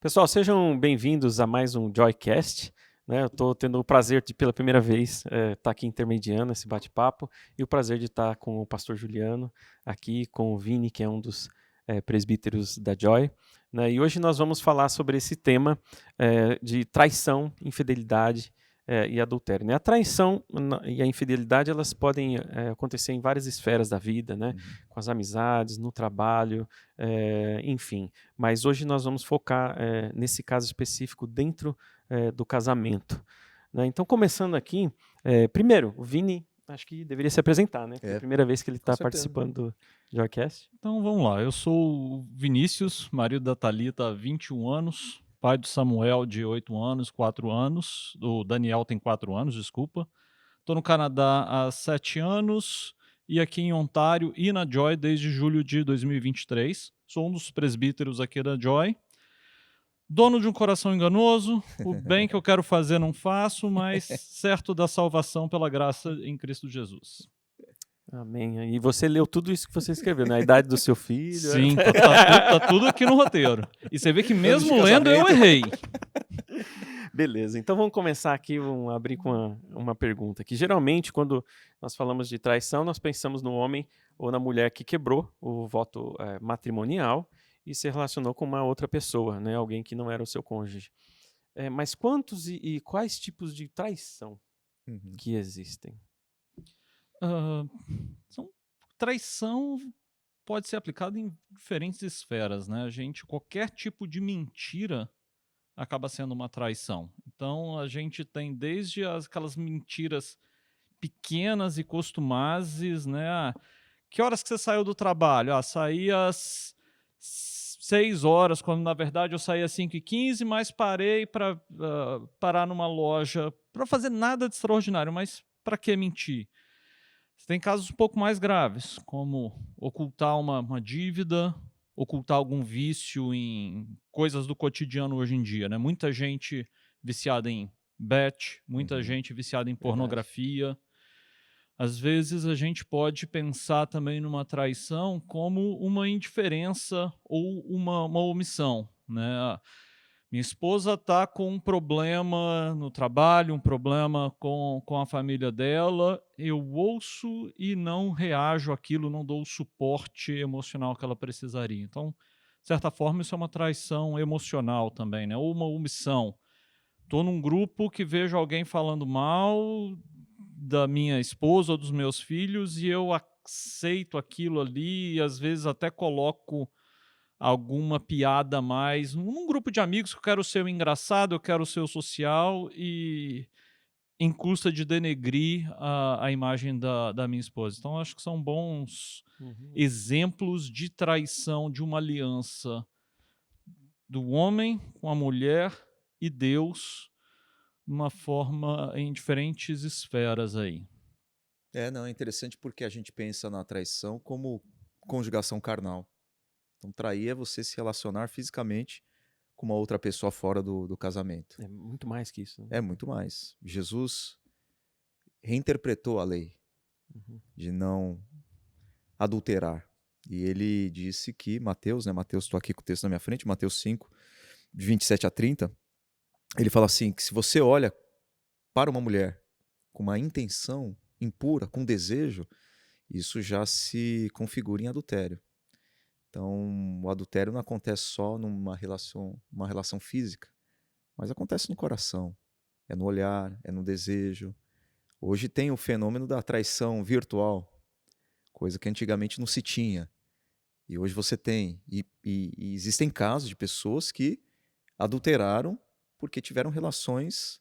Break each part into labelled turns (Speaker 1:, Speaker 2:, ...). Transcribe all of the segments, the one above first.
Speaker 1: Pessoal, sejam bem-vindos a mais um Joycast. Eu estou tendo o prazer de, pela primeira vez, estar aqui intermediando esse bate-papo e o prazer de estar com o pastor Juliano, aqui com o Vini, que é um dos presbíteros da Joy. E hoje nós vamos falar sobre esse tema de traição, infidelidade e adultério. A traição e a infidelidade, elas podem acontecer em várias esferas da vida, com as amizades, no trabalho, enfim. Mas hoje nós vamos focar nesse caso específico dentro do casamento. Então, começando aqui, primeiro, o Vini, acho que deveria se apresentar, né? Porque é a primeira vez que ele está participando do Joycast.
Speaker 2: Então vamos lá, eu sou o Vinícius, marido da Thalita há 21 anos, pai do Samuel de 8 anos, 4 anos, o Daniel tem 4 anos, desculpa. Estou no Canadá há 7 anos e aqui em Ontário e na Joy desde julho de 2023. Sou um dos presbíteros aqui da Joy. Dono de um coração enganoso, o bem que eu quero fazer não faço, mas certo da salvação pela graça em Cristo Jesus.
Speaker 1: Amém. E você leu tudo isso que você escreveu, né? A idade do seu filho.
Speaker 2: Sim, tá tudo aqui no roteiro. E você vê que mesmo lendo eu errei.
Speaker 1: Beleza, então vamos começar aqui, vamos abrir com uma pergunta. Que geralmente, quando nós falamos de traição, nós pensamos no homem ou na mulher que quebrou o voto matrimonial e se relacionou com uma outra pessoa, né? Alguém que não era o seu cônjuge. Mas quantos e quais tipos de traição que existem?
Speaker 2: Traição pode ser aplicada em diferentes esferas, né? Qualquer tipo de mentira acaba sendo uma traição. Então a gente tem desde aquelas mentiras pequenas e costumazes, né? Que horas que você saiu do trabalho? Saí às 6 horas, quando na verdade eu saí às 5h15, mas parei para parar numa loja para fazer nada de extraordinário, mas para que mentir? Você tem casos um pouco mais graves, como ocultar uma dívida, ocultar algum vício em coisas do cotidiano hoje em dia, né? Muita gente viciada em bet, muita gente viciada em pornografia. Às vezes a gente pode pensar também numa traição como uma indiferença ou uma omissão, né? Minha esposa está com um problema no trabalho, um problema com a família dela, eu ouço e não reajo àquilo, não dou o suporte emocional que ela precisaria. Então, de certa forma, isso é uma traição emocional também, né? Ou uma omissão. Estou num grupo que vejo alguém falando mal da minha esposa ou dos meus filhos e eu aceito aquilo ali e às vezes até coloco alguma piada a mais num grupo de amigos que eu quero ser o engraçado, eu quero ser o social e em custa de denegrir a imagem da minha esposa. Então acho que são bons exemplos de traição de uma aliança do homem com a mulher e Deus, uma forma em diferentes esferas aí.
Speaker 3: Não, é interessante porque a gente pensa na traição como conjugação carnal. Então, trair é você se relacionar fisicamente com uma outra pessoa fora do casamento.
Speaker 1: É muito mais que isso.
Speaker 3: É muito mais. Jesus reinterpretou a lei de não adulterar. E ele disse que Mateus, estou aqui com o texto na minha frente, Mateus 5, de 27 a 30, ele fala assim, que se você olha para uma mulher com uma intenção impura, com desejo, isso já se configura em adultério. Então, o adultério não acontece só numa relação física, mas acontece no coração, é no olhar, é no desejo. Hoje tem o fenômeno da traição virtual, coisa que antigamente não se tinha, e hoje você tem. E existem casos de pessoas que adulteraram porque tiveram relações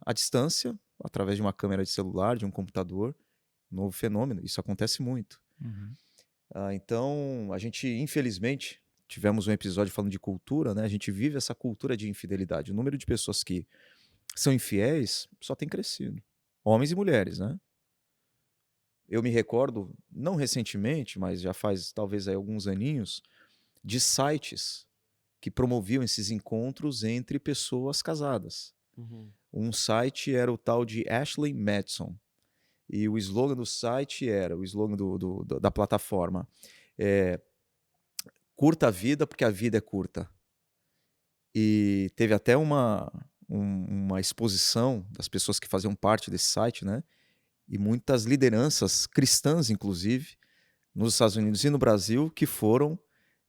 Speaker 3: à distância, através de uma câmera de celular, de um computador. Novo fenômeno, isso acontece muito. Então, a gente, infelizmente, tivemos um episódio falando de cultura, né? A gente vive essa cultura de infidelidade. O número de pessoas que são infiéis só tem crescido. Homens e mulheres, né? Eu me recordo, não recentemente, mas já faz talvez aí alguns aninhos, de sites que promoviam esses encontros entre pessoas casadas. Um site era o tal de Ashley Madison. E o slogan do site era, o slogan da plataforma, curta a vida porque a vida é curta. E teve até uma exposição das pessoas que faziam parte desse site, né? E muitas lideranças cristãs, inclusive, nos Estados Unidos e no Brasil, que foram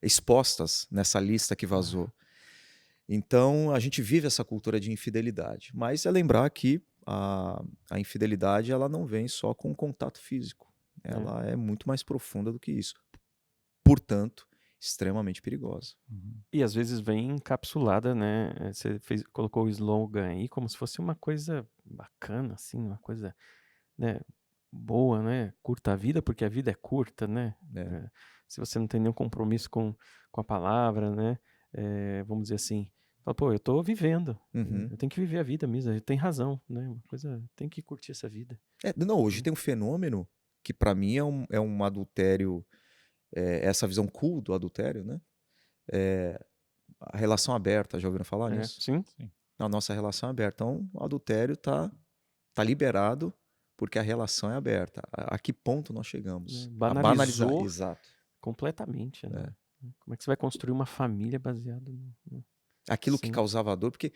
Speaker 3: expostas nessa lista que vazou. Então, a gente vive essa cultura de infidelidade. Mas é lembrar que a infidelidade ela não vem só com contato físico. Ela é muito mais profunda do que isso. Portanto, extremamente perigosa.
Speaker 1: E às vezes vem encapsulada, né? Você colocou o slogan aí como se fosse uma coisa bacana, assim, uma coisa, né, boa, né? Curta a vida, porque a vida é curta, né? Se você não tem nenhum compromisso com a palavra, né? Vamos dizer assim, fala, pô, eu tô vivendo, eu tenho que viver a vida mesmo, tem razão, né? Uma coisa, tem que curtir essa vida.
Speaker 3: Não, hoje tem um fenômeno que para mim é um adultério, essa visão cool do adultério, né? A relação aberta, já ouviram falar nisso?
Speaker 1: Sim.
Speaker 3: A nossa relação é aberta. Então, o adultério tá liberado porque a relação é aberta. A que ponto nós chegamos?
Speaker 1: Banalizou
Speaker 3: exato.
Speaker 1: Completamente, né? Como é que você vai construir uma família baseada no...
Speaker 3: Aquilo que causava dor, porque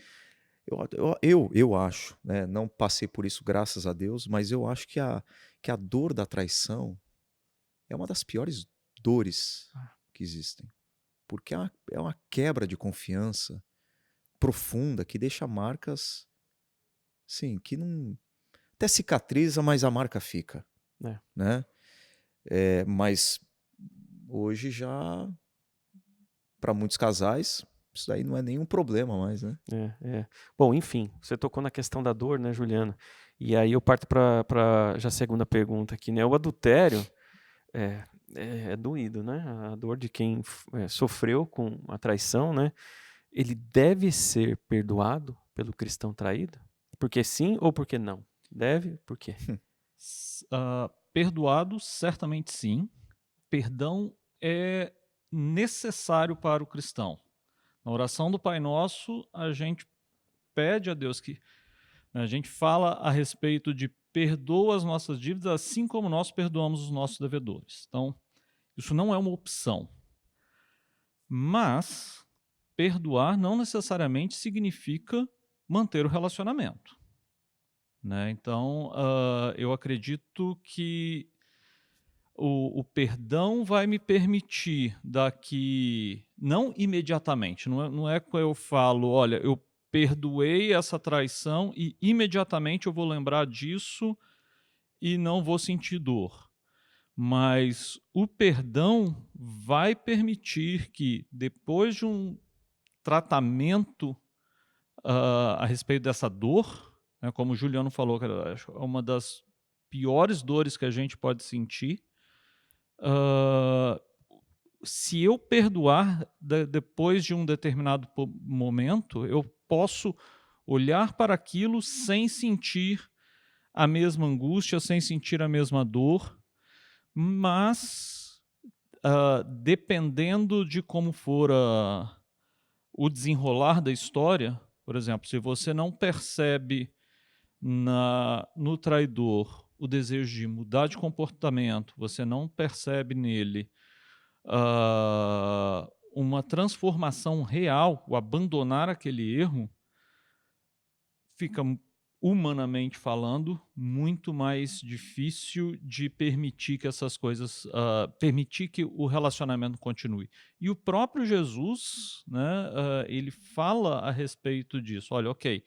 Speaker 3: eu acho, né, não passei por isso, graças a Deus, mas eu acho que a dor da traição é uma das piores dores que existem. Porque é uma quebra de confiança profunda que deixa marcas, sim, que não... Até cicatriza, mas a marca fica. Né? Mas hoje já, para muitos casais, isso daí não é nenhum problema mais, né?
Speaker 1: Bom, enfim, você tocou na questão da dor, né, Juliana? E aí eu parto para já a segunda pergunta aqui, né? O adultério é doído, né? A dor de quem sofreu com a traição, né? Ele deve ser perdoado pelo cristão traído? Porque sim ou porque não? Deve? Por quê?
Speaker 2: Perdoado, certamente sim. Perdão é necessário para o cristão. Na oração do Pai Nosso, a gente pede a Deus que... A gente fala a respeito de perdoa as nossas dívidas assim como nós perdoamos os nossos devedores. Então, isso não é uma opção. Mas perdoar não necessariamente significa manter o relacionamento. Né? Então, eu acredito que o perdão vai me permitir daqui, não imediatamente, não é que eu falo, olha, eu perdoei essa traição e imediatamente eu vou lembrar disso e não vou sentir dor. Mas o perdão vai permitir que, depois de um tratamento a respeito dessa dor, né, como o Juliano falou, é uma das piores dores que a gente pode sentir, se eu perdoar depois de um determinado momento, eu posso olhar para aquilo sem sentir a mesma angústia, sem sentir a mesma dor, mas dependendo de como for o desenrolar da história, por exemplo, se você não percebe no traidor o desejo de mudar de comportamento, você não percebe nele uma transformação real, o abandonar aquele erro, fica, humanamente falando, muito mais difícil de permitir que essas coisas, permitir que o relacionamento continue. E o próprio Jesus, né, ele fala a respeito disso. Olha, ok,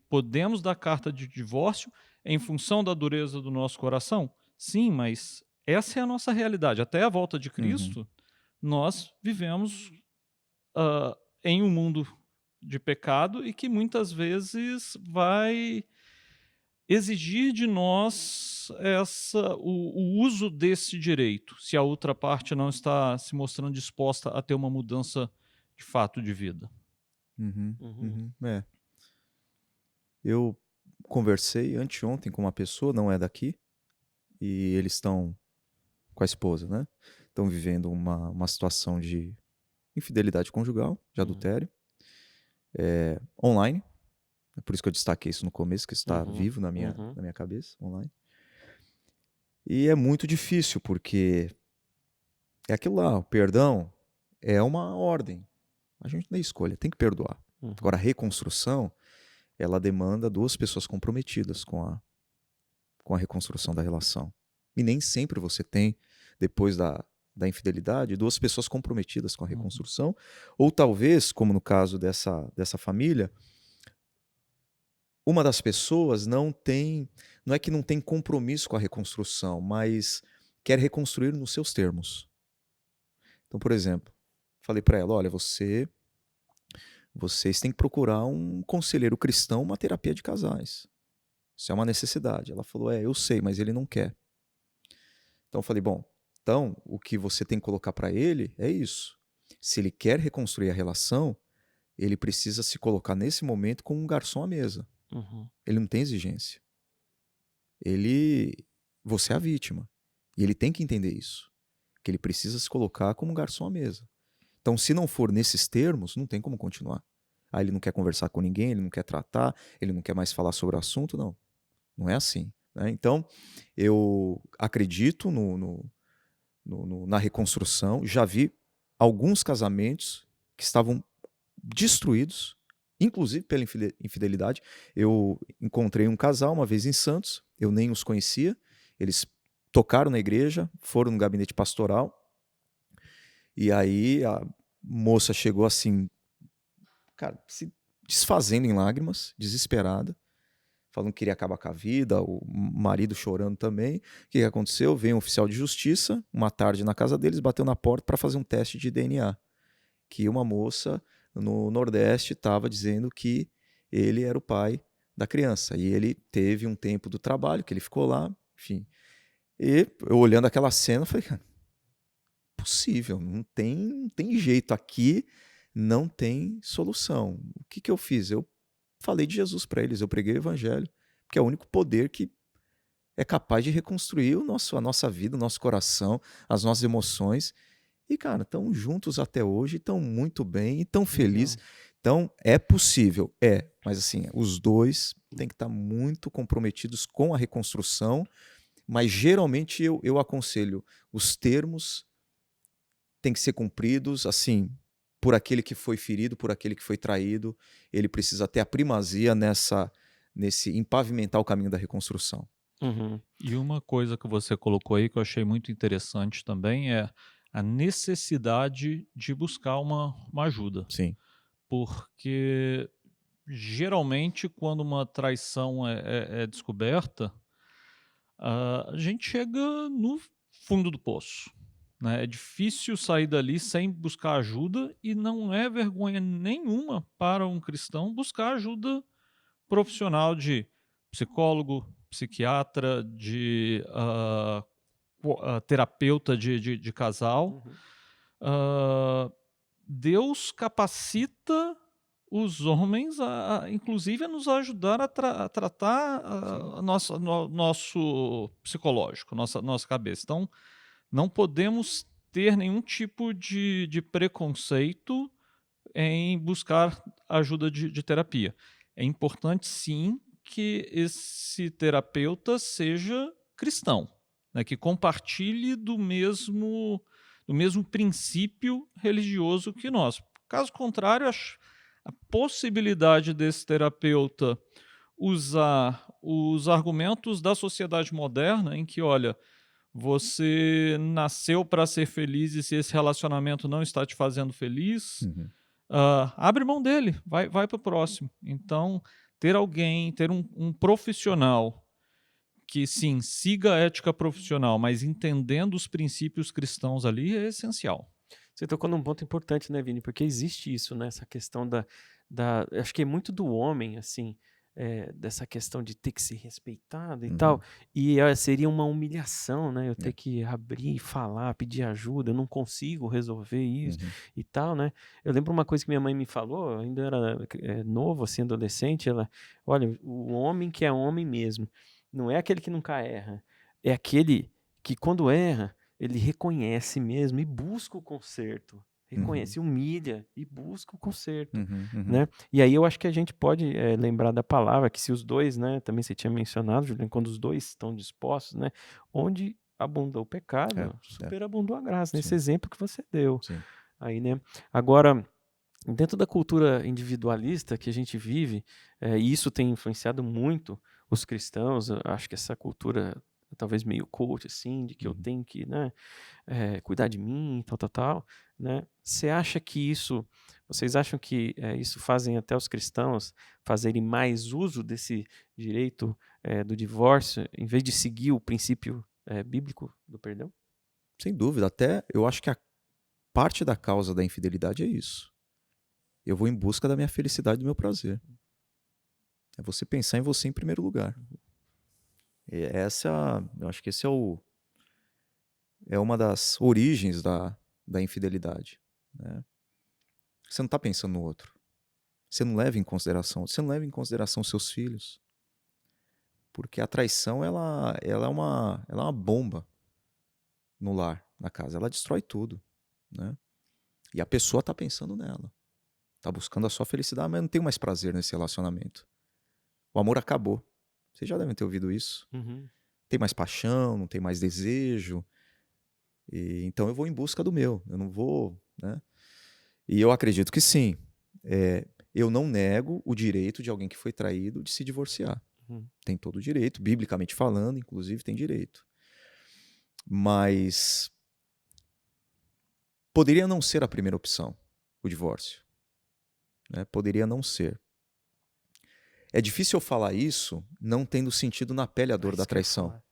Speaker 2: podemos dar carta de divórcio em função da dureza do nosso coração? Sim, mas essa é a nossa realidade. Até a volta de Cristo, nós vivemos em um mundo de pecado e que muitas vezes vai exigir de nós o uso desse direito, se a outra parte não está se mostrando disposta a ter uma mudança de fato de vida.
Speaker 3: Eu conversei anteontem com uma pessoa, não é daqui, e eles estão com a esposa, né? Estão vivendo uma situação de infidelidade conjugal, de adultério, online. É por isso que eu destaquei isso no começo, que está vivo na minha cabeça, online. E é muito difícil, porque é aquilo lá, o perdão é uma ordem. A gente não tem escolha, tem que perdoar. Agora, a reconstrução, ela demanda 2 pessoas comprometidas com a reconstrução da relação. E nem sempre você tem, depois da infidelidade, 2 pessoas comprometidas com a reconstrução, ou talvez, como no caso dessa família, uma das pessoas não é que não tem compromisso com a reconstrução, mas quer reconstruir nos seus termos. Então, por exemplo, falei para ela, olha, vocês têm que procurar um conselheiro cristão, uma terapia de casais. Isso é uma necessidade. Ela falou, eu sei, mas ele não quer. Então eu falei, bom, então o que você tem que colocar para ele é isso. Se ele quer reconstruir a relação, ele precisa se colocar nesse momento como um garçom à mesa. Ele não tem exigência. Você é a vítima. E ele tem que entender isso. Que ele precisa se colocar como um garçom à mesa. Então, se não for nesses termos, não tem como continuar. Ele não quer conversar com ninguém, ele não quer tratar, ele não quer mais falar sobre o assunto, não. Não é assim. Né? Então, eu acredito na reconstrução. Já vi alguns casamentos que estavam destruídos, inclusive pela infidelidade. Eu encontrei um casal uma vez em Santos, eu nem os conhecia, eles tocaram na igreja, foram no gabinete pastoral, e aí a moça chegou assim, cara, se desfazendo em lágrimas, desesperada, falando que queria acabar com a vida, o marido chorando também. O que aconteceu? Veio um oficial de justiça, uma tarde na casa deles, bateu na porta para fazer um teste de DNA, que uma moça no Nordeste estava dizendo que ele era o pai da criança. E ele teve um tempo do trabalho, que ele ficou lá, enfim. E eu olhando aquela cena, falei, cara, possível, não tem jeito aqui, não tem solução. O que eu fiz? Eu falei de Jesus para eles, eu preguei o evangelho, porque é o único poder que é capaz de reconstruir a nossa vida, o nosso coração, as nossas emoções. E, cara, estão juntos até hoje, estão muito bem, estão felizes. Então, é possível, mas assim, os dois têm que estar muito comprometidos com a reconstrução, mas geralmente eu aconselho, os termos têm que ser cumpridos, assim, por aquele que foi ferido, por aquele que foi traído, ele precisa ter a primazia nesse empavimentar o caminho da reconstrução.
Speaker 2: E uma coisa que você colocou aí que eu achei muito interessante também é a necessidade de buscar uma ajuda.
Speaker 3: Sim.
Speaker 2: Porque geralmente quando uma traição é descoberta, a gente chega no fundo do poço. Né? É difícil sair dali sem buscar ajuda e não é vergonha nenhuma para um cristão buscar ajuda profissional de psicólogo, psiquiatra, de terapeuta de casal. Deus capacita os homens, inclusive, a nos ajudar a tratar nosso psicológico, nossa cabeça. Então, não podemos ter nenhum tipo de preconceito em buscar ajuda de terapia. É importante, sim, que esse terapeuta seja cristão, né, que compartilhe do mesmo princípio religioso que nós. Caso contrário, a possibilidade desse terapeuta usar os argumentos da sociedade moderna, em que, olha, você nasceu para ser feliz e se esse relacionamento não está te fazendo feliz, abre mão dele, vai para o próximo. Então, ter um profissional que, sim, siga a ética profissional, mas entendendo os princípios cristãos ali é essencial.
Speaker 1: Você tocou num ponto importante, né, Vini? Porque existe isso, né? Essa questão acho que é muito do homem, assim, dessa questão de ter que ser respeitado e tal. E seria uma humilhação, né? Eu ter que abrir, falar, pedir ajuda, eu não consigo resolver isso e tal, né? Eu lembro uma coisa que minha mãe me falou, eu ainda era novo, assim, adolescente, olha, o homem que é homem mesmo, não é aquele que nunca erra, é aquele que quando erra, ele reconhece mesmo e busca o conserto. Reconhece, humilha e busca o conserto. Né? E aí eu acho que a gente pode lembrar da palavra que se os dois, né, também você tinha mencionado, Juliano, quando os dois estão dispostos, né, onde abundou o pecado, superabundou a graça, nesse exemplo que você deu.
Speaker 3: Sim.
Speaker 1: Aí, né? Agora, dentro da cultura individualista que a gente vive, e isso tem influenciado muito os cristãos, eu acho que essa cultura talvez meio coach, assim, de que eu
Speaker 3: Uhum.
Speaker 1: tenho que, né, cuidar de mim, tal, né? Vocês acham que isso fazem até os cristãos fazerem mais uso desse direito do divórcio, em vez de seguir o princípio bíblico do perdão?
Speaker 3: Sem dúvida, até eu acho que a parte da causa da infidelidade é isso. Eu vou em busca da minha felicidade, do meu prazer. É você pensar em você em primeiro lugar. E eu acho que esse é uma das origens da infidelidade, né? Você não está pensando no outro. Você não leva em consideração seus filhos. Porque a traição, ela é uma bomba no lar, na casa. Ela destrói tudo, né? E a pessoa está pensando nela. Está buscando a sua felicidade, mas não tem mais prazer nesse relacionamento. O amor acabou. Vocês já devem ter ouvido isso.
Speaker 1: Uhum.
Speaker 3: Tem mais paixão, não tem mais desejo. Então eu vou em busca do meu. Eu não vou, né? E eu acredito que sim. Eu não nego o direito de alguém que foi traído de se divorciar.
Speaker 1: Uhum.
Speaker 3: Tem todo o direito, biblicamente falando, inclusive tem direito. Mas poderia não ser a primeira opção, o divórcio, né? Poderia não ser. É difícil eu falar isso não tendo sentido na pele a dor da
Speaker 1: Isso que eu ia
Speaker 3: traição.
Speaker 1: falar.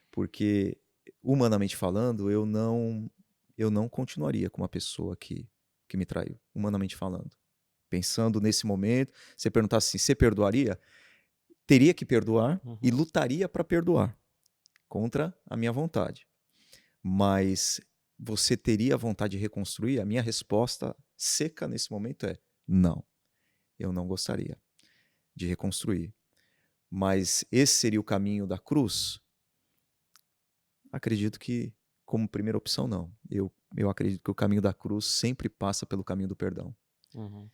Speaker 3: Porque humanamente falando, eu não continuaria com uma pessoa que me traiu, humanamente falando. Pensando nesse momento, você perguntar assim, você perdoaria? Teria que perdoar e lutaria para perdoar, contra a minha vontade. Mas você teria vontade de reconstruir? A minha resposta seca nesse momento é não. Eu não gostaria de reconstruir. Mas esse seria o caminho da cruz? Acredito que, como primeira opção, não. Eu acredito que o caminho da cruz sempre passa pelo caminho do perdão.
Speaker 1: Uhum.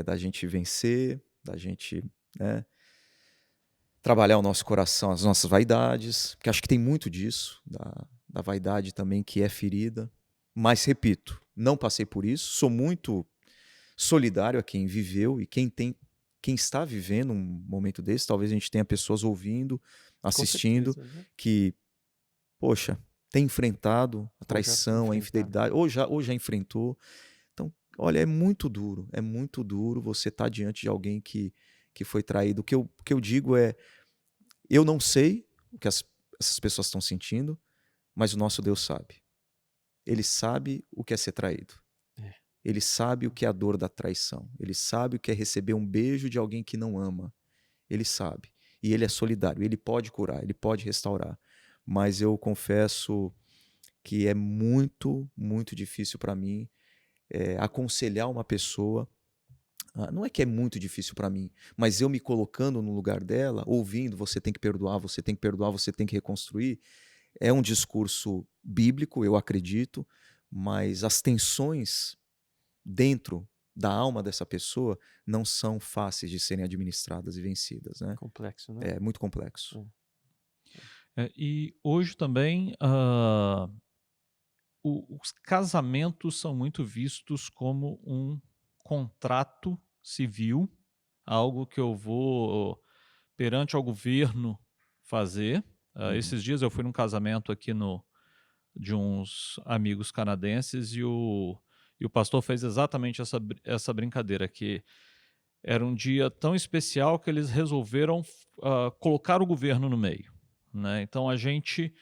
Speaker 3: Da gente vencer, da gente, né, trabalhar o nosso coração, as nossas vaidades, porque acho que tem muito disso, da vaidade também que é ferida. Mas, repito, não passei por isso, sou muito solidário a quem viveu e quem está vivendo um momento desse. Talvez a gente tenha pessoas ouvindo, assistindo,
Speaker 1: Com certeza, né?
Speaker 3: que, poxa, tem enfrentado a
Speaker 1: Ou já
Speaker 3: traição, a
Speaker 1: enfrentaram.
Speaker 3: infidelidade, ou já enfrentou. Então, olha, é muito duro você estar diante de alguém que foi traído. O que eu digo é, eu não sei o que essas pessoas estão sentindo, mas o nosso Deus sabe. Ele sabe o que é ser traído. Ele sabe o que é a dor da traição. Ele sabe o que é receber um beijo de alguém que não ama. Ele sabe. E ele é solidário. Ele pode curar, ele pode restaurar. Mas eu confesso que é muito, muito difícil para mim aconselhar uma pessoa. Não é que é muito difícil para mim, mas eu me colocando no lugar dela, ouvindo, você tem que perdoar, você tem que perdoar, você tem que reconstruir, é um discurso bíblico, eu acredito, mas as tensões dentro da alma dessa pessoa não são fáceis de serem administradas e vencidas, né?
Speaker 1: Complexo, né?
Speaker 3: É muito complexo.
Speaker 2: E hoje também os casamentos são muito vistos como um contrato civil, algo que eu vou perante ao governo fazer. Esses dias eu fui num casamento aqui de uns amigos canadenses e o pastor fez exatamente essa brincadeira, que era um dia tão especial que eles resolveram colocar o governo no meio, né? Então a gente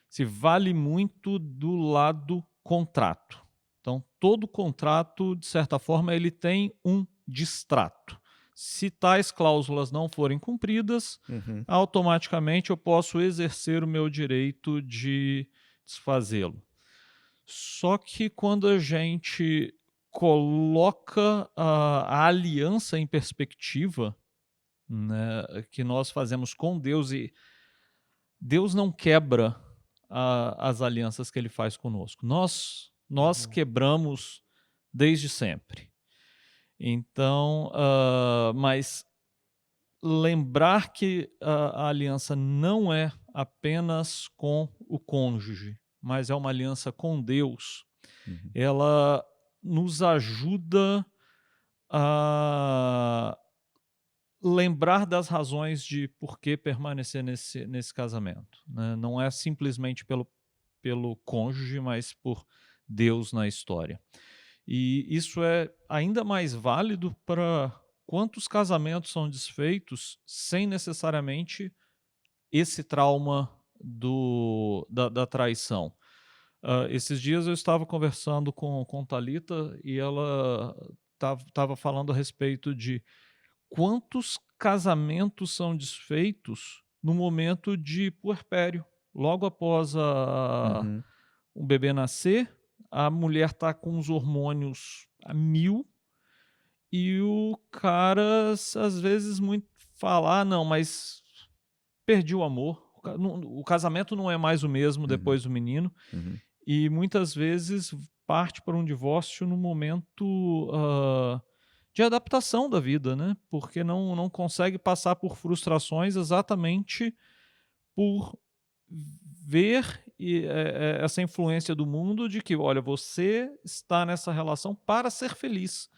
Speaker 2: se vale muito do lado contrato. Então todo contrato, de certa forma, ele tem um distrato. Se tais cláusulas não forem cumpridas, automaticamente eu posso exercer o meu direito de desfazê-lo. Só que quando a gente coloca a aliança em perspectiva, né, que nós fazemos com Deus, e Deus não quebra as alianças que ele faz conosco. Nós quebramos desde sempre. Então, mas lembrar que a aliança não é apenas com o cônjuge, mas é uma aliança com Deus, ela nos ajuda a lembrar das razões de por que permanecer nesse casamento, né? Não é simplesmente pelo cônjuge, mas por Deus na história. E isso é ainda mais válido para quantos casamentos são desfeitos sem necessariamente esse trauma da traição. Esses dias eu estava conversando com Thalita e ela estava falando a respeito de quantos casamentos são desfeitos no momento de puerpério. Logo após
Speaker 3: Uhum.
Speaker 2: um bebê nascer, a mulher está com os hormônios a 1000 e o cara, às vezes, muito fala: não, mas perdi o amor. O casamento não é mais o mesmo depois do menino.
Speaker 3: Uhum.
Speaker 2: E muitas vezes parte para um divórcio no momento de adaptação da vida, né? Porque não consegue passar por frustrações exatamente por ver essa influência do mundo de que, olha, você está nessa relação para ser feliz.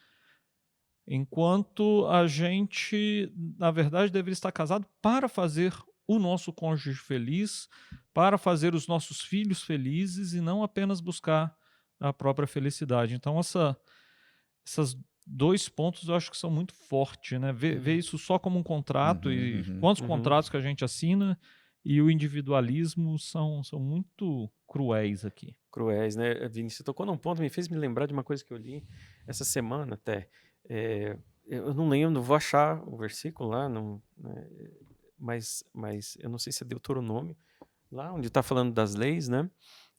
Speaker 2: Enquanto a gente, na verdade, deveria estar casado para fazer o nosso cônjuge feliz, para fazer os nossos filhos felizes e não apenas buscar a própria felicidade. Então, esses 2 pontos eu acho que são muito fortes, né? Ver isso só como um contrato e quantos contratos que a gente assina e o individualismo são muito cruéis aqui.
Speaker 1: Cruéis, né? Vini, você tocou num ponto, me fez me lembrar de uma coisa que eu li essa semana até. Eu não lembro, vou achar o versículo lá, mas eu não sei se é Deuteronômio, lá onde está falando das leis, né?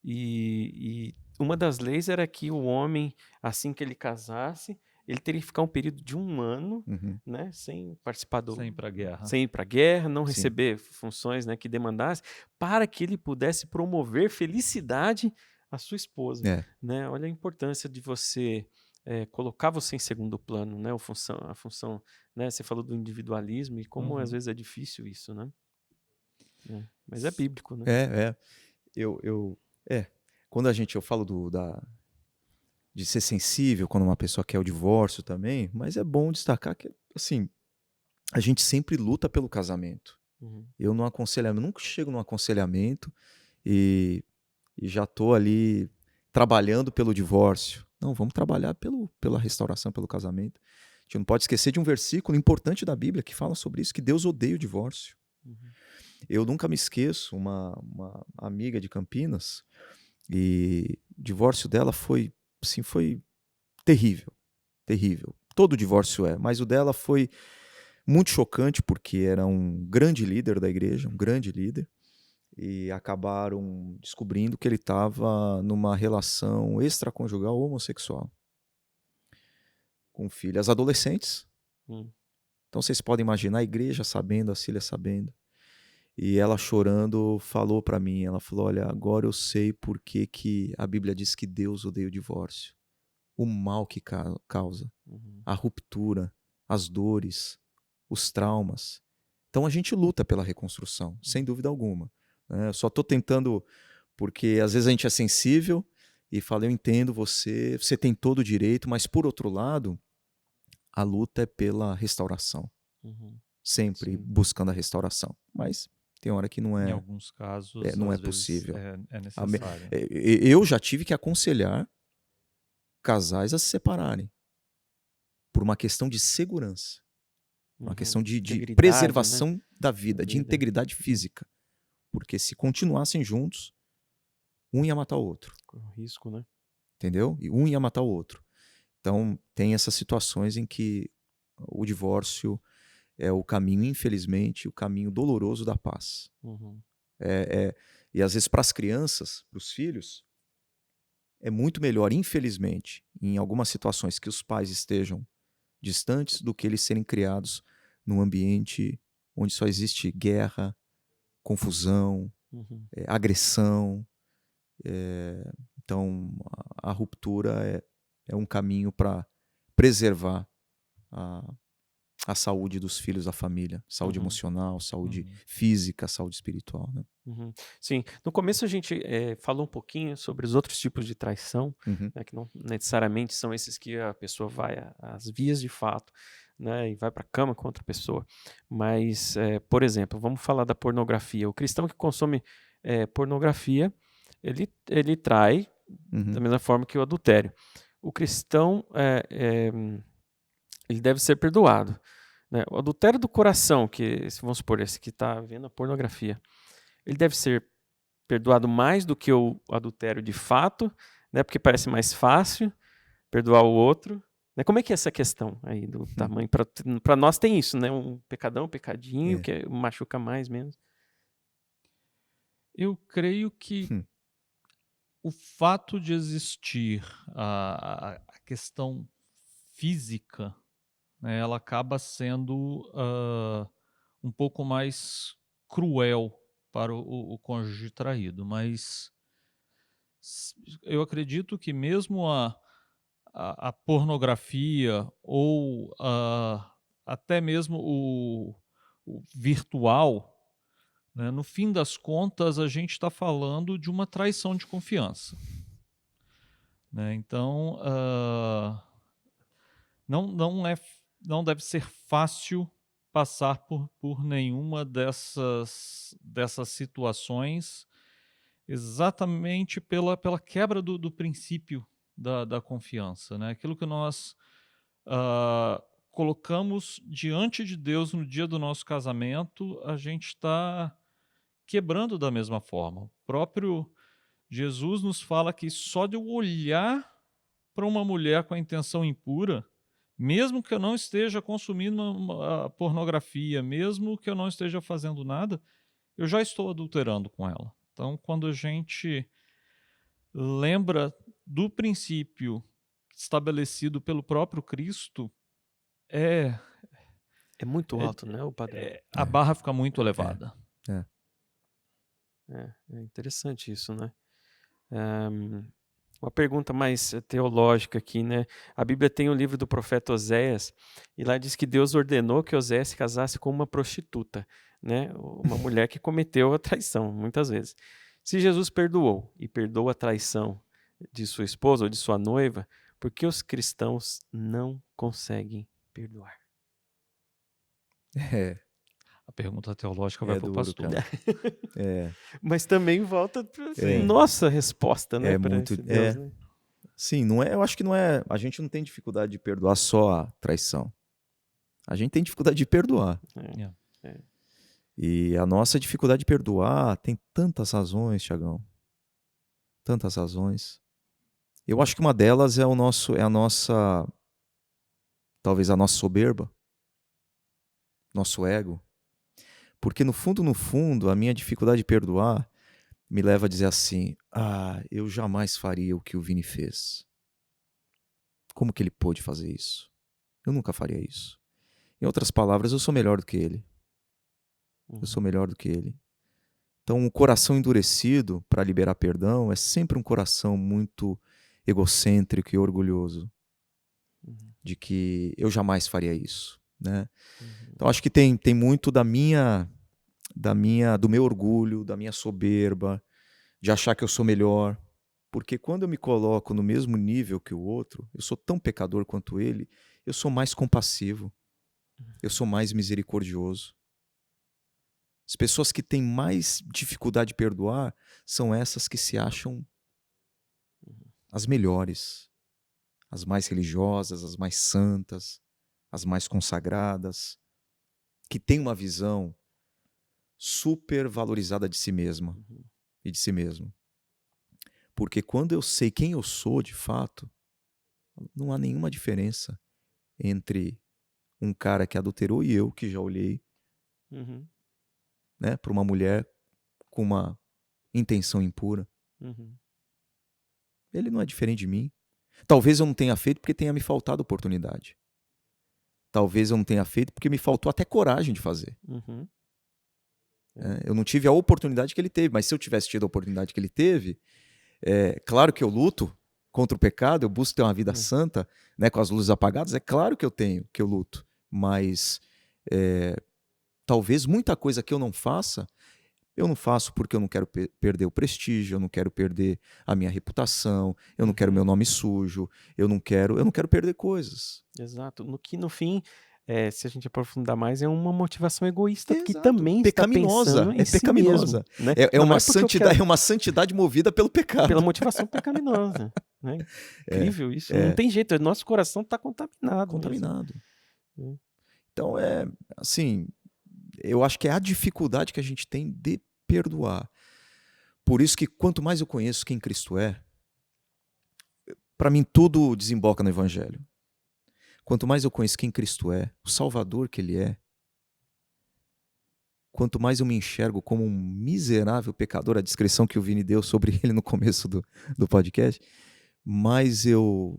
Speaker 1: E uma das leis era que o homem, assim que ele casasse, ele teria que ficar um período de 1 ano, né, sem participar
Speaker 2: Sem ir para a guerra.
Speaker 1: sem ir para a guerra, não
Speaker 3: Sim.
Speaker 1: receber funções, né, que demandasse, para que ele pudesse promover felicidade à sua esposa. Né? Olha a importância de você colocar você em segundo plano, né? A função, né? Você falou do individualismo e como às vezes é difícil isso, né? Mas é bíblico, né?
Speaker 3: Quando eu falo de ser sensível quando uma pessoa quer o divórcio também, mas é bom destacar que, assim, a gente sempre luta pelo casamento. Eu no aconselhamento, nunca chego num aconselhamento e já estou ali trabalhando pelo divórcio. Não, vamos trabalhar pela restauração, pelo casamento. A gente não pode esquecer de um versículo importante da Bíblia que fala sobre isso, que Deus odeia o divórcio. Eu nunca me esqueço, uma amiga de Campinas, e o divórcio dela foi terrível, terrível. Todo divórcio mas o dela foi muito chocante porque era um grande líder da igreja, um grande líder, e acabaram descobrindo que ele estava numa relação extraconjugal homossexual com filhas adolescentes. Então vocês podem imaginar a igreja sabendo, as filhas sabendo. E ela chorando falou para mim, ela falou, olha, agora eu sei por que a Bíblia diz que Deus odeia o divórcio. O mal que causa, a ruptura, as dores, os traumas. Então a gente luta pela reconstrução, sem dúvida alguma. Eu só estou tentando, porque às vezes a gente é sensível e fala, eu entendo você tem todo o direito, mas por outro lado, a luta é pela restauração. Sempre buscando a restauração. Mas tem hora que não é.
Speaker 2: Em alguns casos,
Speaker 3: não é possível.
Speaker 2: É necessário.
Speaker 3: Eu já tive que aconselhar casais a se separarem por uma questão de segurança, uma questão de preservação, né, da vida, de integridade física. Porque se continuassem juntos, um ia matar o outro.
Speaker 1: Com risco, né?
Speaker 3: Entendeu? E um ia matar o outro. Então, tem essas situações em que o divórcio é o caminho, infelizmente, o caminho doloroso da paz. E às vezes para as crianças, para os filhos, é muito melhor, infelizmente, em algumas situações que os pais estejam distantes do que eles serem criados num ambiente onde só existe guerra, confusão, agressão. Então, a ruptura é um caminho para preservar a saúde dos filhos da família, saúde
Speaker 1: Uhum.
Speaker 3: emocional, saúde
Speaker 2: Uhum.
Speaker 3: física, saúde espiritual, né?
Speaker 1: Uhum. Sim, no começo a gente falou um pouquinho sobre os outros tipos de traição,
Speaker 3: Uhum.
Speaker 1: né, que não necessariamente são esses que a pessoa vai às vias de fato, né, e vai para a cama com outra pessoa. Mas, por exemplo, vamos falar da pornografia. O cristão que consome pornografia, ele trai da
Speaker 3: Uhum.
Speaker 1: mesma forma que o adultério. O cristão, ele deve ser perdoado, né? O adultério do coração, que vamos supor, esse que está vendo a pornografia, ele deve ser perdoado mais do que o adultério de fato, né? Porque parece mais fácil perdoar o outro. Né? Como é que é essa questão aí do tamanho? Para nós tem isso, né? Um pecadão, um pecadinho,
Speaker 3: É.
Speaker 1: que machuca mais, menos.
Speaker 2: Eu creio que
Speaker 3: Hum.
Speaker 2: o fato de existir a questão física, né, ela acaba sendo um pouco mais cruel para o cônjuge traído, mas eu acredito que mesmo a pornografia ou até mesmo o virtual, né, no fim das contas, a gente está falando de uma traição de confiança. Né? Então, não deve ser fácil passar por nenhuma dessas situações, exatamente pela quebra do princípio da confiança. Né? Aquilo que nós colocamos diante de Deus no dia do nosso casamento, a gente está quebrando da mesma forma. O próprio Jesus nos fala que só de eu olhar para uma mulher com a intenção impura, mesmo que eu não esteja consumindo uma pornografia, mesmo que eu não esteja fazendo nada, eu já estou adulterando com ela. Então, quando a gente lembra do princípio estabelecido pelo próprio Cristo,
Speaker 1: É muito
Speaker 2: é-
Speaker 1: alto, né, o padrão.
Speaker 2: a barra fica muito elevada.
Speaker 3: É.
Speaker 1: É interessante isso, né? Uma pergunta mais teológica aqui, né? A Bíblia tem o livro do profeta Oséias, e lá diz que Deus ordenou que Oséias se casasse com uma prostituta, né? Uma mulher que cometeu a traição, muitas vezes. Se Jesus perdoou e perdoa a traição de sua esposa ou de sua noiva, por que os cristãos não conseguem perdoar?
Speaker 3: É,
Speaker 2: A pergunta teológica vai
Speaker 3: é
Speaker 2: para o
Speaker 3: duro,
Speaker 2: pastor.
Speaker 3: cara. É,
Speaker 1: Mas também volta para
Speaker 3: É.
Speaker 1: nossa resposta, né?
Speaker 3: É
Speaker 1: para
Speaker 3: muito-
Speaker 1: esse Deus,
Speaker 3: é.
Speaker 1: né?
Speaker 3: sim, não é, eu acho que não é, a gente não tem dificuldade de perdoar só a traição. A gente tem dificuldade de perdoar.
Speaker 1: É.
Speaker 3: E a nossa dificuldade de perdoar tem tantas razões, Tiagão. Tantas razões. Eu acho que uma delas é a nossa, talvez a nossa soberba, nosso ego. Porque no fundo, a minha dificuldade de perdoar me leva a dizer assim: eu jamais faria o que o Vini fez. Como que ele pôde fazer isso? Eu nunca faria isso. Em outras palavras, eu sou melhor do que ele. Eu sou melhor do que ele. Então, o coração endurecido para liberar perdão é sempre um coração muito egocêntrico e orgulhoso de que eu jamais faria isso, né? Então, acho que tem muito do meu orgulho, da minha soberba, de achar que eu sou melhor. Porque quando eu me coloco no mesmo nível que o outro, eu sou tão pecador quanto ele, eu sou mais compassivo, eu sou mais misericordioso. As pessoas que têm mais dificuldade de perdoar são essas que se acham as melhores, as mais religiosas, as mais santas, as mais consagradas, que têm uma visão super valorizada de si mesma e de si mesmo. Porque quando eu sei quem eu sou de fato, não há nenhuma diferença entre um cara que adulterou e eu que já olhei para uma mulher com uma intenção impura. Ele não é diferente de mim. Talvez eu não tenha feito porque tenha me faltado oportunidade. Talvez eu não tenha feito porque me faltou até coragem de fazer. Eu não tive a oportunidade que ele teve, mas se eu tivesse tido a oportunidade que ele teve, claro que eu luto contra o pecado, eu busco ter uma vida santa, né, com as luzes apagadas, é claro que eu luto. mas talvez muita coisa que eu não faço porque eu não quero perder o prestígio, eu não quero perder a minha reputação, eu não quero meu nome sujo, eu não quero perder coisas.
Speaker 1: Exato. No fim, se a gente aprofundar mais, é uma motivação egoísta que
Speaker 3: Exato.
Speaker 1: também está pensando em si
Speaker 3: pecaminosa.
Speaker 1: mesmo, né?
Speaker 3: É
Speaker 1: Não
Speaker 3: uma
Speaker 1: porque eu
Speaker 3: santidade,
Speaker 1: quero-
Speaker 3: é uma santidade movida pelo pecado.
Speaker 1: pela motivação pecaminosa, né? Incrível isso. Não tem jeito, nosso coração está contaminado.
Speaker 3: Contaminado.
Speaker 1: Mesmo.
Speaker 3: Então, assim, eu acho que é a dificuldade que a gente tem de perdoar. Por isso que quanto mais eu conheço quem Cristo é, para mim tudo desemboca no Evangelho. Quanto mais eu conheço quem Cristo é, o Salvador que Ele é, quanto mais eu me enxergo como um miserável pecador, a descrição que o Vini deu sobre ele no começo do podcast, mais eu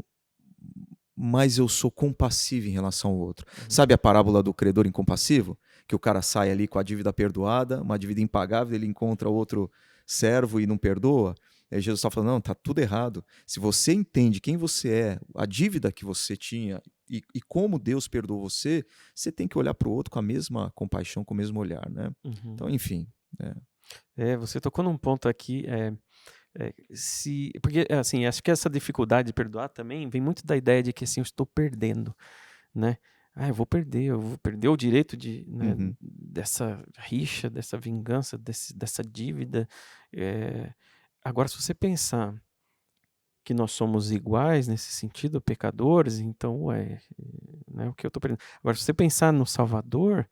Speaker 3: sou compassivo em relação ao outro. Sabe a parábola do credor incompassivo? Que o cara sai ali com a dívida perdoada, uma dívida impagável, ele encontra outro servo e não perdoa. Aí Jesus está falando, não, está tudo errado. Se você entende quem você é, a dívida que você tinha e como Deus perdoou você, você tem que olhar para o outro com a mesma compaixão, com o mesmo olhar, né? Então, enfim.
Speaker 1: Você tocou num ponto aqui, porque assim, acho que essa dificuldade de perdoar também vem muito da ideia de que assim, eu estou perdendo, né? Eu vou perder o direito de, né, dessa rixa, dessa vingança, dessa dívida. Agora, se você pensar que nós somos iguais nesse sentido, pecadores, então né, o que eu estou perdendo. Agora, se você pensar no Salvador,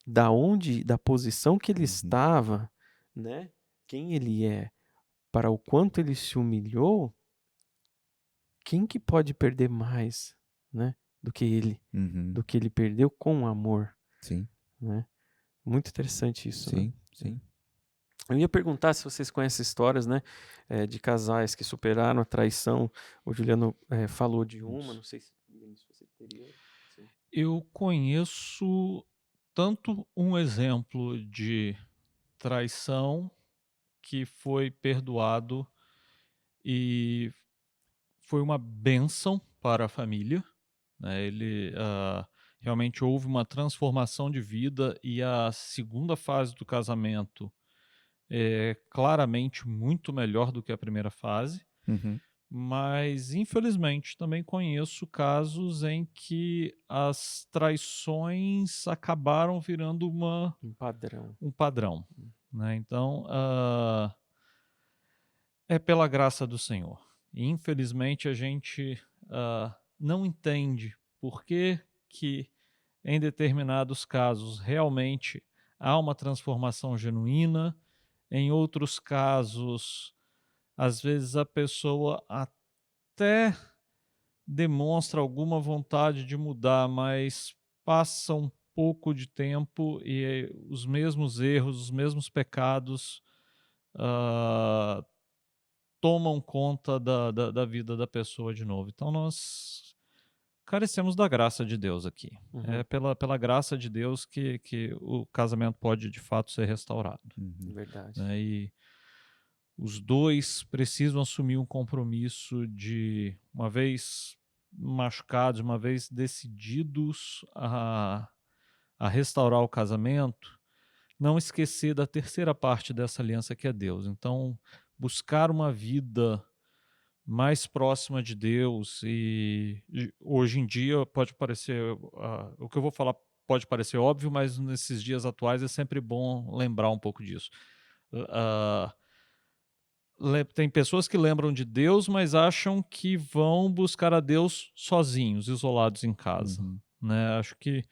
Speaker 1: da posição que ele estava, né, quem ele é, para o quanto ele se humilhou, quem que pode perder mais, né, do que ele, do que ele perdeu com amor?
Speaker 3: Sim.
Speaker 1: Né? Muito interessante isso.
Speaker 3: Sim,
Speaker 1: né?
Speaker 3: sim.
Speaker 1: Eu ia perguntar se vocês conhecem histórias, né, de casais que superaram a traição. O Juliano falou de uma, não sei se você teria. Sim.
Speaker 2: Eu conheço tanto um exemplo de traição que foi perdoado e foi uma bênção para a família, né? Realmente houve uma transformação de vida e a segunda fase do casamento é claramente muito melhor do que a primeira fase. Mas, infelizmente, também conheço casos em que as traições acabaram virando um padrão. Né? Então, é pela graça do Senhor. E, infelizmente, a gente não entende por que em determinados casos, realmente há uma transformação genuína. Em outros casos, às vezes a pessoa até demonstra alguma vontade de mudar, mas passa um pouco de tempo e os mesmos erros, os mesmos pecados tomam conta da vida da pessoa de novo. Então nós carecemos da graça de Deus aqui. É pela graça de Deus que o casamento pode de fato ser restaurado.
Speaker 1: Verdade.
Speaker 2: E os dois precisam assumir um compromisso de, uma vez machucados, uma vez decididos a restaurar o casamento, não esquecer da terceira parte dessa aliança que é Deus. Então, buscar uma vida mais próxima de Deus e hoje em dia pode parecer, o que eu vou falar pode parecer óbvio, mas nesses dias atuais é sempre bom lembrar um pouco disso. Tem pessoas que lembram de Deus, mas acham que vão buscar a Deus sozinhos, isolados em casa. Né? Acho que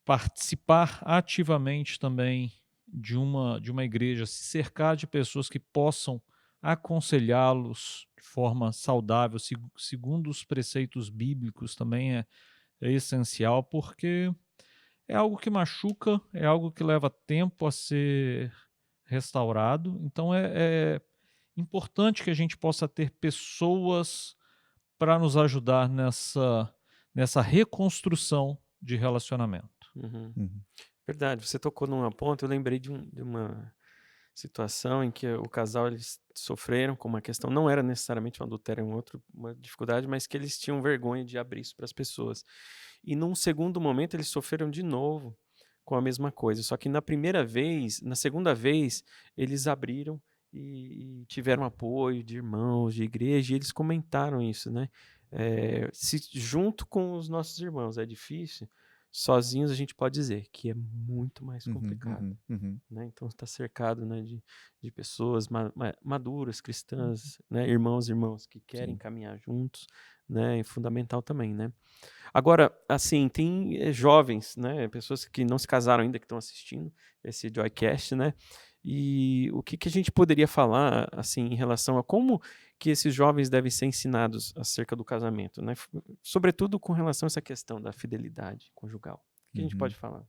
Speaker 2: participar ativamente também de uma igreja, se cercar de pessoas que possam aconselhá-los de forma saudável, segundo os preceitos bíblicos, também é essencial, porque é algo que machuca, é algo que leva tempo a ser restaurado. Então é importante que a gente possa ter pessoas para nos ajudar nessa reconstrução de relacionamento.
Speaker 1: Verdade, você tocou numa ponta, eu lembrei de situação em que o casal eles sofreram com uma questão, não era necessariamente um adultério, uma dificuldade, mas que eles tinham vergonha de abrir isso para as pessoas. E num segundo momento eles sofreram de novo com a mesma coisa, só que na segunda vez, eles abriram e tiveram apoio de irmãos, de igreja, e eles comentaram isso, né? Junto com os nossos irmãos é difícil, sozinhos a gente pode dizer que é muito mais complicado. Né? Então está cercado, né, de pessoas maduras, cristãs, né, irmãos que querem caminhar juntos, né, é fundamental também, né? Agora, assim, tem jovens, né, pessoas que não se casaram ainda, que estão assistindo esse Joycast, né? E o que a gente poderia falar, assim, em relação a como que esses jovens devem ser ensinados acerca do casamento, né? Sobretudo com relação a essa questão da fidelidade conjugal. O que a gente pode falar?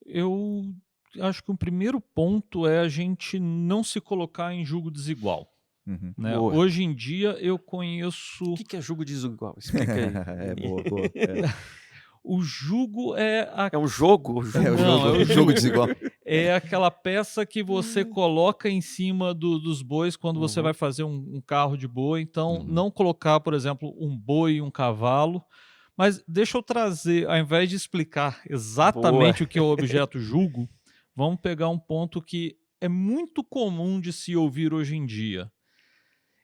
Speaker 2: Eu acho que o primeiro ponto é a gente não se colocar em julgo desigual. Né? Hoje em dia eu conheço...
Speaker 1: O que é julgo desigual? Explica aí.
Speaker 3: Boa.
Speaker 2: O jugo é...
Speaker 1: É um jogo?
Speaker 3: Não, é o jogo desigual.
Speaker 2: É aquela peça que você coloca em cima dos bois quando você vai fazer um carro de boi. Então, não colocar, por exemplo, um boi e um cavalo. Mas deixa eu trazer, ao invés de explicar exatamente o que é o objeto jugo, vamos pegar um ponto que é muito comum de se ouvir hoje em dia.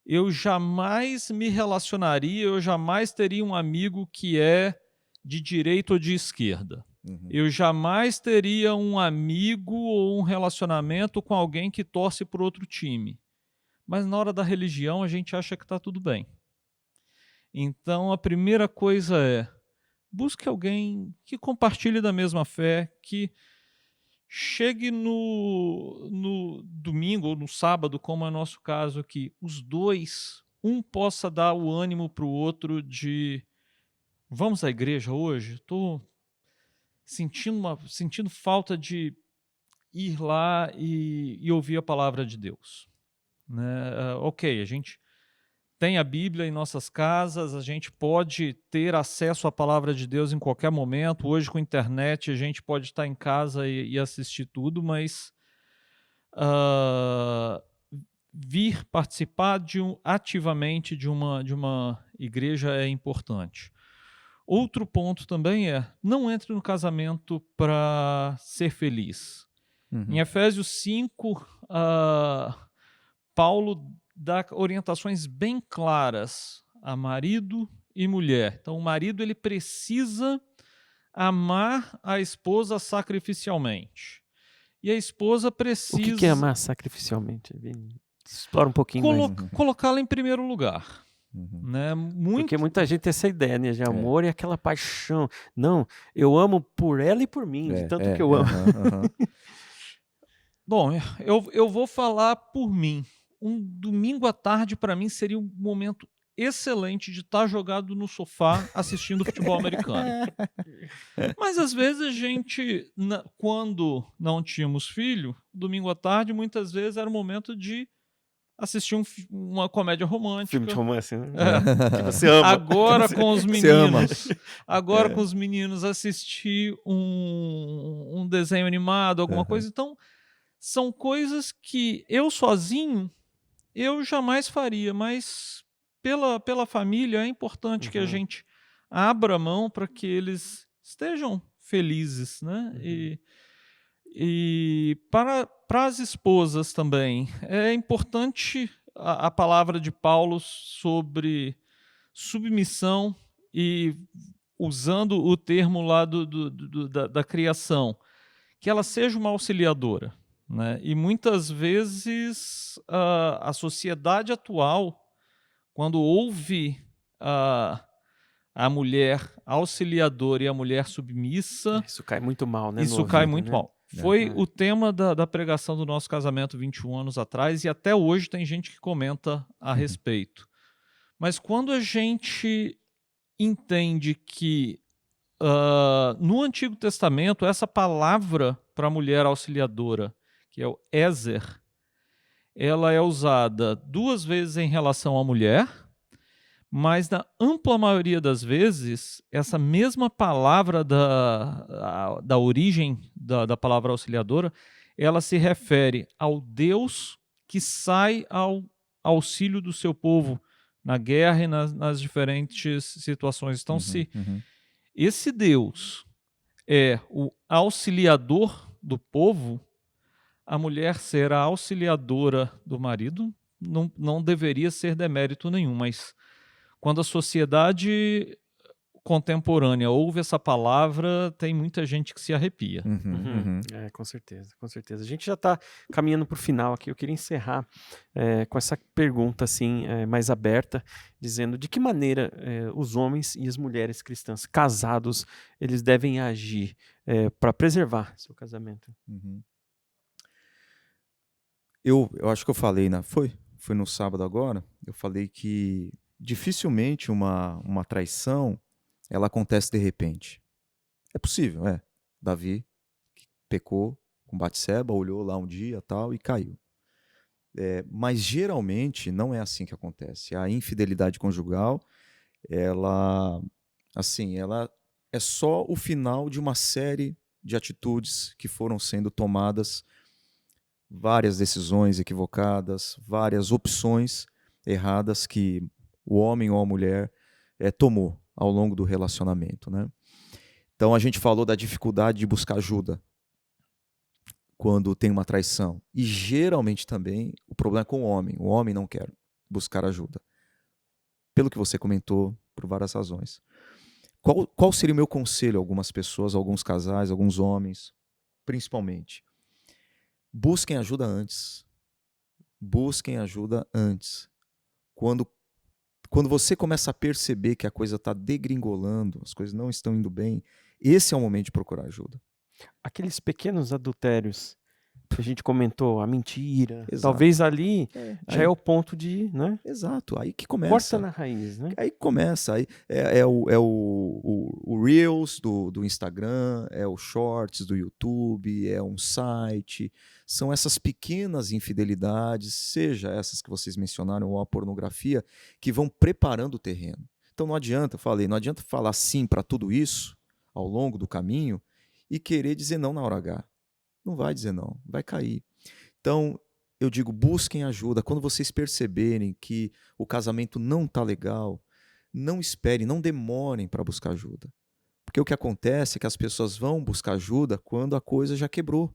Speaker 2: Eu jamais me relacionaria, eu jamais teria um amigo que é de direita ou de esquerda. Eu jamais teria um amigo ou um relacionamento com alguém que torce por outro time. Mas na hora da religião a gente acha que está tudo bem. Então a primeira coisa é, busque alguém que compartilhe da mesma fé, que chegue no domingo ou no sábado, como é o nosso caso aqui, os dois, um possa dar o ânimo para o outro de vamos à igreja hoje? Estou sentindo falta de ir lá e ouvir a palavra de Deus. Né? Ok, a gente tem a Bíblia em nossas casas, a gente pode ter acesso à palavra de Deus em qualquer momento. Hoje, com a internet, a gente pode estar em casa e assistir tudo, mas vir participar ativamente de uma igreja é importante. Outro ponto também é, não entre no casamento para ser feliz. Em Efésios 5, Paulo dá orientações bem claras a marido e mulher. Então, o marido ele precisa amar a esposa sacrificialmente. E a esposa precisa...
Speaker 1: O que é amar sacrificialmente? Explora um pouquinho mais.
Speaker 2: Colocá-la em primeiro lugar. Né?
Speaker 1: Porque muita gente tem essa ideia, né, de amor e aquela paixão. Não, eu amo por ela e por mim, de tanto que eu amo.
Speaker 2: Bom, eu vou falar por mim. Um domingo à tarde, para mim, seria um momento excelente de estar jogado no sofá assistindo futebol americano. Mas, às vezes, a gente, quando não tínhamos filho, domingo à tarde, muitas vezes era o momento de assistir uma comédia romântica.
Speaker 1: Filme de romance, né? Que você ama.
Speaker 2: Agora com os meninos. Agora com os meninos assistir um desenho animado, alguma coisa. Então, são coisas que eu sozinho, eu jamais faria, mas pela família é importante que a gente abra mão para que eles estejam felizes, né? E para as esposas também, é importante a palavra de Paulo sobre submissão e usando o termo lá da criação, que ela seja uma auxiliadora. Né? E muitas vezes a sociedade atual, quando ouve a mulher auxiliadora e a mulher submissa...
Speaker 1: Isso cai muito mal, né?
Speaker 2: Isso cai muito mal. Foi o tema da pregação do nosso casamento 21 anos atrás e até hoje tem gente que comenta a respeito. Mas quando a gente entende que no Antigo Testamento essa palavra para a mulher auxiliadora, que é o Ezer, ela é usada 2 vezes em relação à mulher, mas na ampla maioria das vezes, essa mesma palavra da origem da palavra auxiliadora, ela se refere ao Deus que sai ao auxílio do seu povo na guerra e nas diferentes situações. Então, se esse Deus é o auxiliador do povo, a mulher ser a auxiliadora do marido não deveria ser demérito nenhum, mas quando a sociedade contemporânea ouve essa palavra, tem muita gente que se arrepia.
Speaker 1: Com certeza, com certeza. A gente já está caminhando para o final aqui. Eu queria encerrar com essa pergunta assim, mais aberta, dizendo de que maneira os homens e as mulheres cristãs casados eles devem agir para preservar seu casamento.
Speaker 3: Eu acho que eu falei, foi no sábado agora, eu falei que dificilmente uma traição ela acontece de repente. É possível, Davi pecou com Batseba, olhou lá um dia tal e caiu. Mas geralmente não é assim que acontece. A infidelidade conjugal, ela é só o final de uma série de atitudes que foram sendo tomadas, várias decisões equivocadas, várias opções erradas que o homem ou a mulher tomou ao longo do relacionamento, né? Então a gente falou da dificuldade de buscar ajuda quando tem uma traição. E geralmente também o problema é com o homem. O homem não quer buscar ajuda. Pelo que você comentou, por várias razões. Qual seria o meu conselho a algumas pessoas, a alguns casais, a alguns homens, principalmente? Busquem ajuda antes. Busquem ajuda antes. Quando você começa a perceber que a coisa está degringolando, as coisas não estão indo bem, esse é o momento de procurar ajuda.
Speaker 1: Aqueles pequenos adultérios que a gente comentou, a mentira,
Speaker 3: Exato.
Speaker 1: Talvez ali já
Speaker 3: aí,
Speaker 1: é o ponto de, né?
Speaker 3: Exato, aí que começa.
Speaker 1: Corta na raiz, né?
Speaker 3: Aí começa, aí o Reels do Instagram, é o Shorts do YouTube, é um site, são essas pequenas infidelidades, seja essas que vocês mencionaram ou a pornografia, que vão preparando o terreno. Então não adianta falar sim para tudo isso ao longo do caminho e querer dizer não na hora H. Não vai dizer não, vai cair. Então, eu digo, busquem ajuda. Quando vocês perceberem que o casamento não está legal, não esperem, não demorem para buscar ajuda. Porque o que acontece é que as pessoas vão buscar ajuda quando a coisa já quebrou.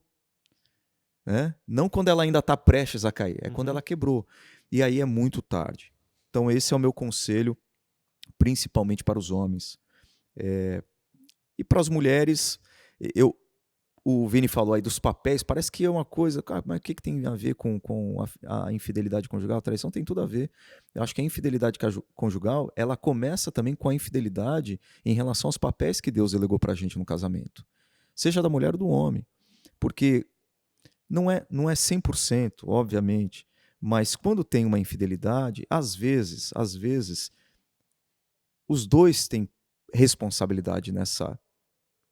Speaker 3: Né? Não quando ela ainda está prestes a cair, é quando ela quebrou. E aí é muito tarde. Então esse é o meu conselho, principalmente para os homens. E para as mulheres, o Vini falou aí dos papéis, parece que é uma coisa, cara, mas o que tem a ver com a infidelidade conjugal? A traição tem tudo a ver. Eu acho que a infidelidade conjugal, ela começa também com a infidelidade em relação aos papéis que Deus delegou pra gente no casamento. Seja da mulher ou do homem. Porque não é 100%, obviamente, mas quando tem uma infidelidade, às vezes, os dois têm responsabilidade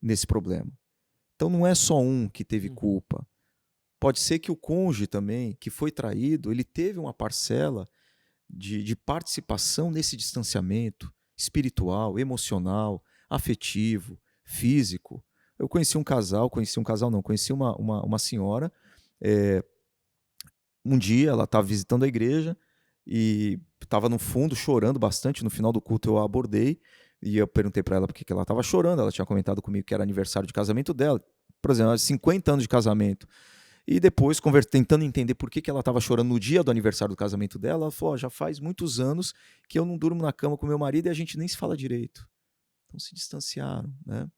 Speaker 3: nesse problema. Então não é só um que teve culpa. Pode ser que o cônjuge também, que foi traído, ele teve uma parcela de participação nesse distanciamento espiritual, emocional, afetivo, físico. Eu conheci uma senhora, um dia ela estava visitando a igreja e estava no fundo chorando bastante. No final do culto eu a abordei e eu perguntei para ela por que ela estava chorando. Ela tinha comentado comigo que era aniversário de casamento dela, por exemplo, 50 anos de casamento. E depois, tentando entender por que ela estava chorando no dia do aniversário do casamento dela, ela falou, já faz muitos anos que eu não durmo na cama com meu marido e a gente nem se fala direito. Então se distanciaram, né?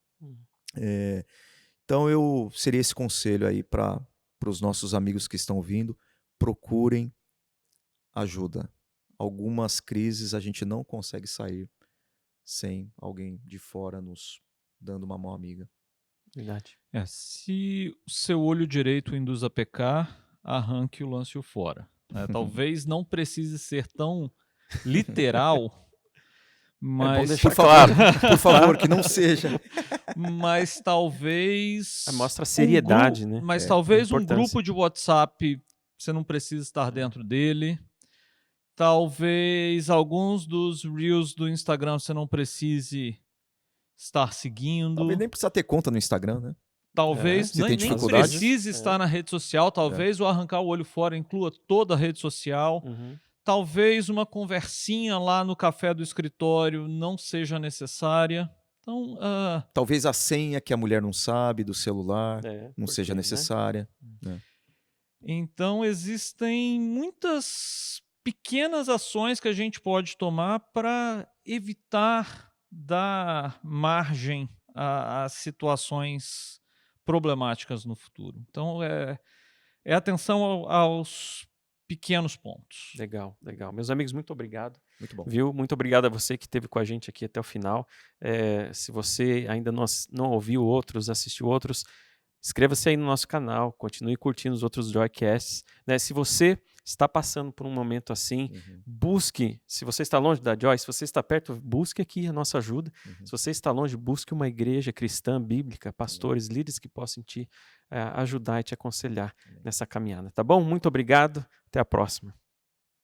Speaker 3: Então seria esse conselho aí para os nossos amigos que estão ouvindo: procurem ajuda. Algumas crises a gente não consegue sair sem alguém de fora nos dando uma mão amiga.
Speaker 1: Verdade.
Speaker 2: Se o seu olho direito induz a pecar, arranque o lance-o fora. Talvez não precise ser tão literal, mas...
Speaker 1: É bom deixar claro.
Speaker 3: Por favor, que não seja.
Speaker 2: Mas talvez...
Speaker 1: Mostra a seriedade, né?
Speaker 2: Mas talvez um grupo de WhatsApp, você não precisa estar dentro dele. Talvez alguns dos Reels do Instagram você não precise estar seguindo.
Speaker 3: Talvez nem precisa ter conta no Instagram, né?
Speaker 2: Talvez
Speaker 3: Se tem
Speaker 2: nem
Speaker 3: dificuldade.
Speaker 2: precise estar na rede social, talvez o arrancar o olho fora inclua toda a rede social. Talvez uma conversinha lá no café do escritório não seja necessária. Então,
Speaker 3: Talvez a senha que a mulher não sabe do celular não seja
Speaker 1: né?
Speaker 3: necessária.
Speaker 2: Então, existem muitas pequenas ações que a gente pode tomar para evitar dar margem a situações problemáticas no futuro. Então, é atenção aos pequenos pontos.
Speaker 1: Legal, legal. Meus amigos, muito obrigado.
Speaker 3: Muito bom.
Speaker 1: Viu? Muito obrigado a você que esteve com a gente aqui até o final. Se você ainda não ouviu outros, assistiu outros, inscreva-se aí no nosso canal, continue curtindo os outros Joycasts. Né? Se você está passando por um momento assim, busque, se você está longe da Joy, se você está perto, busque aqui a nossa ajuda. Se você está longe, busque uma igreja cristã, bíblica, pastores, líderes que possam te ajudar e te aconselhar nessa caminhada. Tá bom? Muito obrigado. Até a próxima.